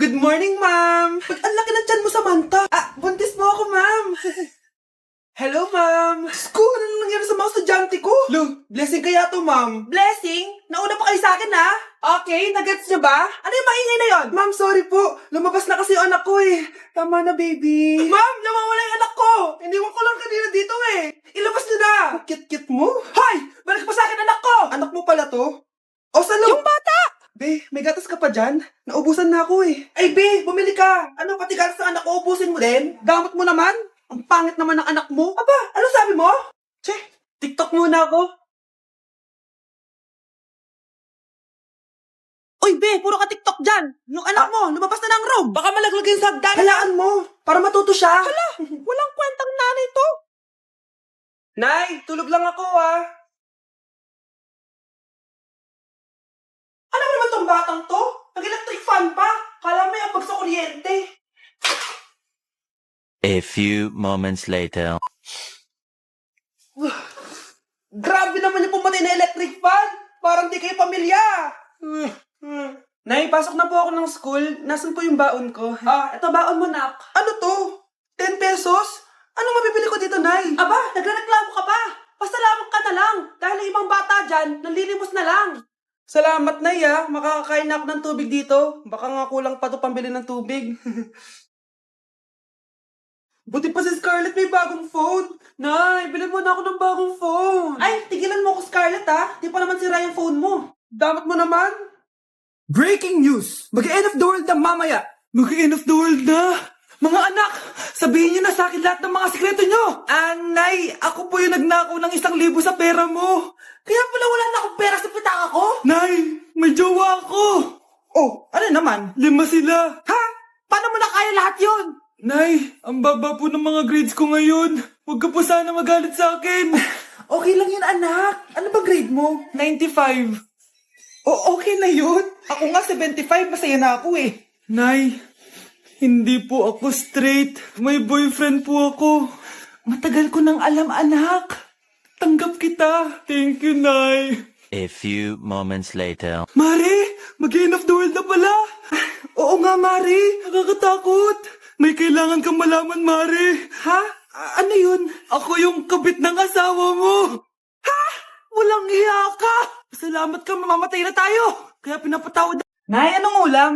Good morning, ma'am! Ba't ang laki ng tiyan mo, Samantha? Buntis mo ako, ma'am! Hello, ma'am! Sko, ano nangyari sa mga estudyante ko? Lo, blessing kaya to, ma'am. Blessing? Nauna pa kayo sa akin, ha? Okay, nagets niyo ba? Ano yung maingay na yon? Ma'am, sorry po. Lumabas na kasi yung anak ko, eh. Tama na, baby. Ma'am, nawawala yung anak ko! Iniwan ko lang kanina dito, eh. Ilabas niyo na! Cute-cute mo? Hoy! Balik pa sa akin, anak ko! Anak mo pala to? O, salo! Yung bata! Be, may gatas ka pa dyan? Naubusan na ako eh. Ay, Be, bumili ka. Ano, pati gatas ng anak ko, ubusin mo din? Damot mo naman? Ang pangit naman ng anak mo. Aba, ano sabi mo? Che, TikTok muna ako. Uy, Be, puro ka TikTok dyan. Yung anak mo, lumabas na ng room. Baka malaglag yung sagdan. Halaan mo, para matuto siya. Hala, walang kwentang nanay to. Nay, tulog lang ako ah. Alam mo naman tong batang to? Nag-electric fan pa. Kala may abag sa kuryente. A few moments later. Grabe naman yung pumatay na electric fan. Parang di kayo pamilya. Nay, pasok na po ako ng school. Nasaan po yung baon ko? Ito baon mo, nak. Ano to? 10 pesos? Anong mabibili ko dito, Nay? Aba, nagrereklamo ka pa. Pasalamat ka na lang. Dahil yung ibang bata dyan, nanlilimos na lang. Salamat, Nay, ah. Makakakain na ako ng tubig dito. Baka nga kulang pa to pambili ng tubig. Buti pa si Scarlett may bagong phone. Nay, bilhin mo na ako ng bagong phone. Ay, tigilan mo ako, Scarlett, ha? Di pa naman sira yung phone mo. Damat mo naman. Breaking news! Mag-end of the world na mamaya. Mag-end of the world na? Mga anak, sabihin niyo na sa akin lahat ng mga sikreto niyo. Nay, ako po yung nagnakaw ng 1,000 sa pera mo. Kaya pala wala na akong pera sa pitaka ko. Nay, may jowa ako. Oh, ano naman? 5 sila. Ha? Paano mo na kaya lahat yon? Nay, ang baba po ng mga grades ko ngayon. Huwag ka po sana magalit sa akin. Okay lang yun, anak. Ano ba grade mo? 95. Okay na yun. Ako nga 75, masaya na ako eh. Nay, hindi po ako straight. May boyfriend po ako. Matagal ko nang alam, anak. Tanggap kita. Thank you, Nay. A few moments later. Mari, mag-end of the world na pala. Oo nga, Mari. Nakakatakot. May kailangan kang malaman, Mari. Ha? Ano yun? Ako yung kabit ng asawa mo. Ha? Walang iya ka. Salamat ka, mamamatay na tayo. Kaya pinapatawad. Nay, anong ulam?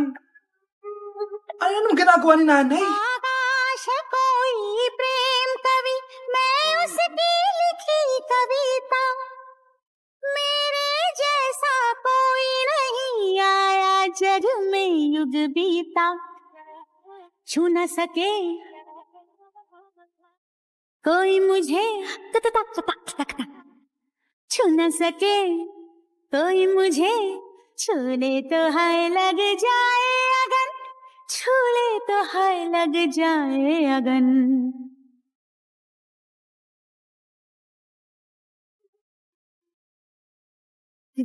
Anong ginagawa ni nanay? आकाश कोई प्रेम कवि मैं उसकी लिखी कविता मेरे जैसा कोई नहीं आया जग में युग बीता छू न सके कोई मुझे छू न सके कोई मुझे छूले तो हाय लग जाए अगन छूले तो हाय लग जाए अगन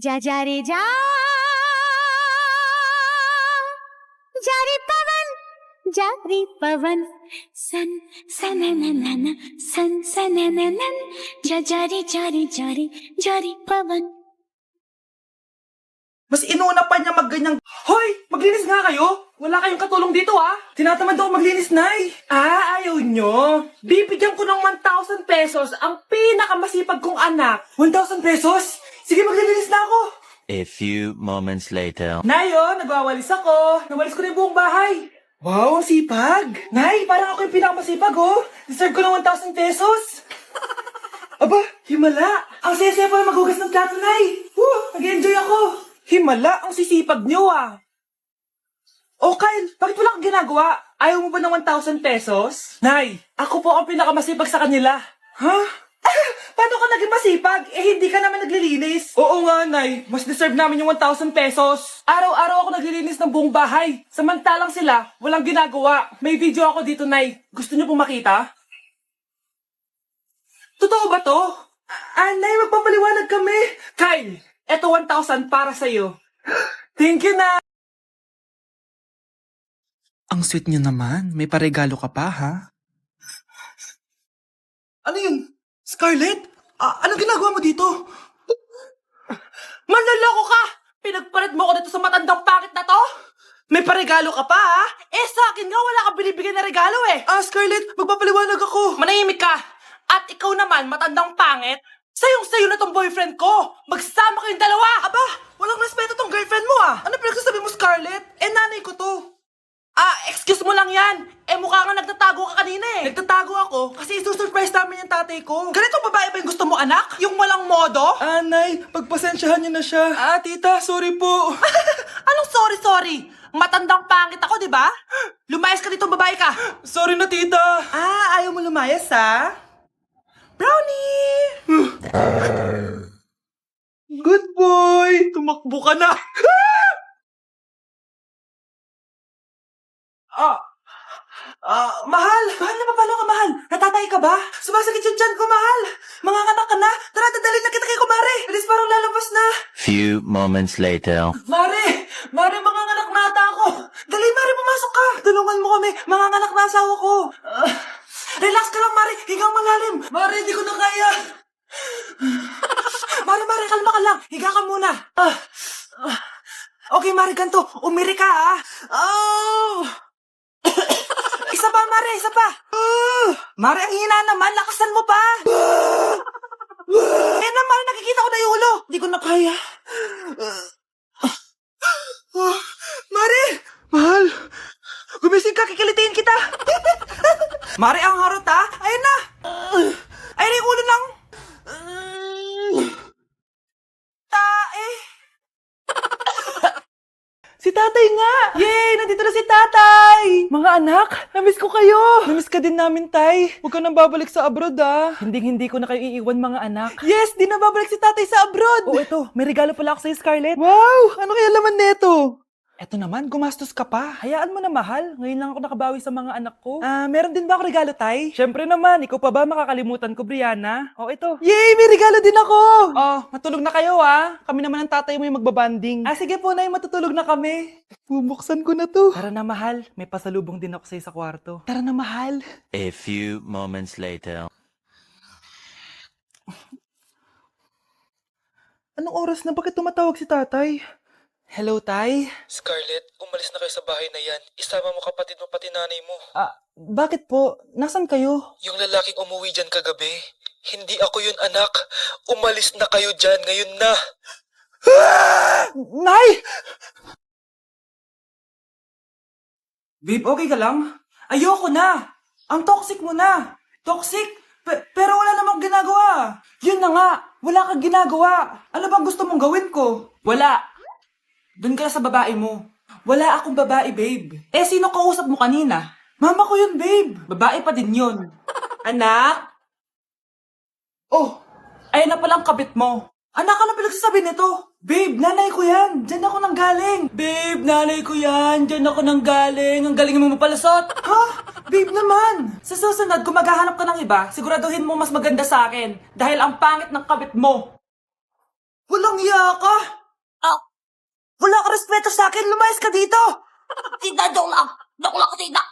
जा जा रे जा जारी पवन सन सनननन सन सनननन जा जारी जारी जारी जारी पवन. Mas inuna pa niya magganyang... Hoy! Maglinis nga kayo! Wala kayong katulong dito, ha? Tinatamad ako maglinis, Nay. Ayaw nyo. Bibigyan ko ng 1,000 pesos ang pinakamasipag kong anak. 1,000 pesos? Sige, maglilinis na ako. A few moments later. Nay, nagwawalis ako. Nawalis ko na yung buong bahay. Wow, ang sipag. Nay, parang ako yung pinakamasipag, oh. Deserve ko ng 1,000 pesos. Aba, himala. Ang saya-saya pa maghugas ng plato, Nay. Nag-enjoy ako. Himala, ang sisipag niyo ah. Oh, Kyle, bakit wala kang ginagawa? Ayaw mo ba ng 1,000 pesos? Nay, ako po ang pinakamasipag sa kanila. Ha? Paano ka naging masipag? Hindi ka naman naglilinis. Oo nga, Nay. Mas deserve namin yung 1,000 pesos. Araw-araw ako naglilinis ng buong bahay. Samantalang sila, walang ginagawa. May video ako dito, Nay. Gusto niyo pong makita? Totoo ba to? Nay, magpapaliwanag kami. Kyle, eto 1,000 para sa'yo. Thank you, na. Ang sweet niyo naman. May paregalo ka pa, ha? Ano yun? Scarlett? Anong ginagawa mo dito? Manloloko ka! Pinagpalit mo ko dito sa matandang pangit na to? May paregalo ka pa, ha? Sa akin nga, wala kang binibigyan na regalo, Scarlett, magpapaliwanag ako. Manahimik ka. At ikaw naman, matandang pangit, sayong-sayo na tong boyfriend ko. Magsama kayong dalawa. Aba, walang respeto tong girlfriend mo, Ano pinagsasabi mo, Scarlett? Nanay ko to. Excuse mo lang yan. Mukha nga nagtatago ka kanina, Nagtatago ako kasi isusurprise namin yung tatay ko. Ganito babae ba yung gusto mo, anak? Yung walang modo? Nay, pagpasensyahan niyo na siya. Tita, sorry po. Anong sorry? Matandang pangit ako, di ba? Lumayas ka dito, babae ka. Sorry na, tita. Ayaw mo lumayas, ha? Brownie! Good boy! Tumakbo ka na! Mahal! Mahal na paano ka, mahal? Natatay ka ba? Sumasakit yung tiyan ko, mahal! Mga anak ka na! Tara, dadalhin na kita kay kumare! Bilis, parang lalabas na! Few moments later. Mare! Mare, mga anak na ata ako! Dali, Mare, pumasok ka! Tulungan mo kami! Mga anak na asawa ko! Relax ka lang, Mare! Higang malalim! Mare, hindi ko na kaya! Mare, kalma ka lang! Higa ka muna! Okay, Mare, ganito. Umiri ka, ha? Isa pa, Mare, isa pa! Mare, ang hina naman! Lakasan mo pa! Mare, nakikita ko na yung ulo! Hindi ko na kaya. Mare! Mahal! Gumising ka, kikilitiin kita! Mare, ang harot, ha? Ayun na! Ayun yung ulo ng... tae! Si tatay nga! Yay! Nandito na si tatay! Mga anak, namiss ko kayo! Namiss ka din namin, tay. Huwag ka nang babalik sa abroad, Hindi ko na kayo iiwan, mga anak. Yes! Di na babalik si tatay sa abroad! Ito. May regalo pala ako sa'yo, Scarlett. Wow! Ano kaya laman neto? Eto naman, gumastos ka pa. Hayaan mo na, mahal. Ngayon lang ako nakabawi sa mga anak ko. Meron din ba ako regalo, tay? Syempre naman, ikaw pa ba makakalimutan ko, Brianna? Ito. Yay! May regalo din ako! Matulog na kayo, Kami naman ang tatay mo yung magbabanding. Sige po, nay, matutulog na kami. Bubuksan ko na to. Tara na, mahal. May pasalubong din ako sa'yo sa kwarto. Tara na, mahal. A few moments later. Anong oras na? Bakit tumatawag si tatay? Hello, tay? Scarlett, umalis na kayo sa bahay na yan. Isama mo kapatid mo pati nanay mo. Bakit po? Nasaan kayo? Yung lalaking umuwi dyan kagabi, hindi ako yun, anak. Umalis na kayo dyan ngayon na. Nay! Babe, okay ka lang? Ayoko na! Ang toxic mo na! Toxic? Pero wala namang ginagawa! Yun na nga! Wala kang ginagawa! Ano bang gusto mong gawin ko? Wala! Doon ka na sa babae mo. Wala akong babae, babe. Sino kausap mo kanina? Mama ko yun, babe. Babae pa din yun. Anak? Ayan na palang kabit mo. Anak, ano pinagsasabi nito? Babe, nanay ko yan. Diyan ako nanggaling. Babe, nanay ko yan. Diyan ako nanggaling. Ang galing mo mapalasot. Ha? Babe naman. Sa susunod, kung maghahanap ka ng iba, siguraduhin mo mas maganda sa akin. Dahil ang pangit ng kabit mo. Walang iya ka. Wala ka respeto sa akin. Lumayas ka dito. Tita, joke lang. Joke lang, tita.